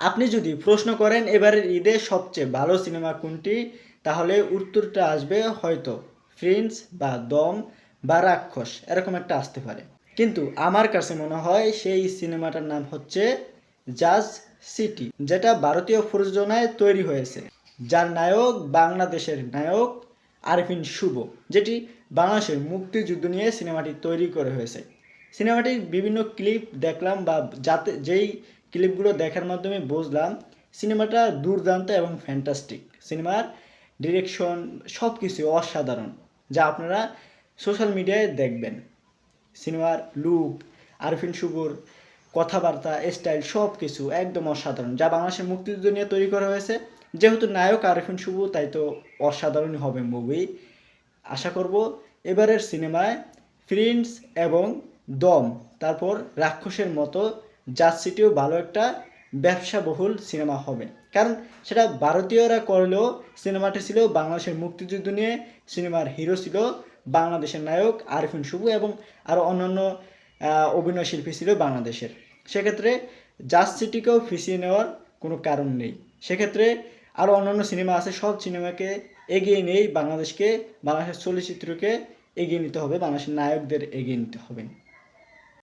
আপনি যদি প্রশ্ন করেন এবারের ঈদে সবচেয়ে ভালো সিনেমা কোনটি, তাহলে উত্তরটা আসবে হয়তো প্রিন্স বা দম বা রাক্ষস, এরকম একটা আসতে পারে। কিন্তু আমার কাছে মনে হয় সেই সিনেমাটার নাম হচ্ছে জাজ সিটি, যেটা ভারতীয় প্রযোজনায় তৈরি হয়েছে, যার নায়ক বাংলাদেশের নায়ক আরফিন শুভ, যেটি বাংলাদেশের মুক্তিযুদ্ধ নিয়ে সিনেমাটি তৈরি করা হয়েছে। সিনেমাটির বিভিন্ন ক্লিপ দেখলাম, বা যাতে যেই ক্লিপগুলো দেখার মাধ্যমে বুঝলাম সিনেমাটা দুর্দান্ত এবং ফ্যান্টাস্টিক। সিনেমার ডিরেকশন সব কিছু অসাধারণ, যা আপনারা সোশ্যাল মিডিয়ায় দেখবেন। সিনেমার লুক, আরফিন শুভর কথাবার্তা, স্টাইল সব কিছু একদম অসাধারণ, যা বাংলাদেশের মুক্তিযুদ্ধ নিয়ে তৈরি করা হয়েছে। যেহেতু নায়ক আরফিন শুভ, তাই তো অসাধারণই হবে মুভি। আশা করব এবারের সিনেমায় প্রিন্স এবং দম, তারপর রাক্ষসের মতো জাজ সিটিও ভালো একটা ব্যবসাবহুল সিনেমা হবে। কারণ সেটা ভারতীয়রা করলেও সিনেমাটা ছিল বাংলাদেশের মুক্তিযুদ্ধ নিয়ে। সিনেমার হিরো ছিল বাংলাদেশের নায়ক আরফিন শুভ, এবং আরও অন্যান্য অভিনয় শিল্পী ছিল বাংলাদেশের। সেক্ষেত্রে জাজ সিটিকেও ফিসিয়ে নেওয়ার কোনো কারণ নেই। সেক্ষেত্রে আরও অন্যান্য সিনেমা আছে, সব সিনেমাকে এগিয়ে নিয়েই বাংলাদেশের চলচ্চিত্রকে এগিয়ে নিতে হবে, বাংলাদেশের নায়কদের এগিয়ে নিতে হবে।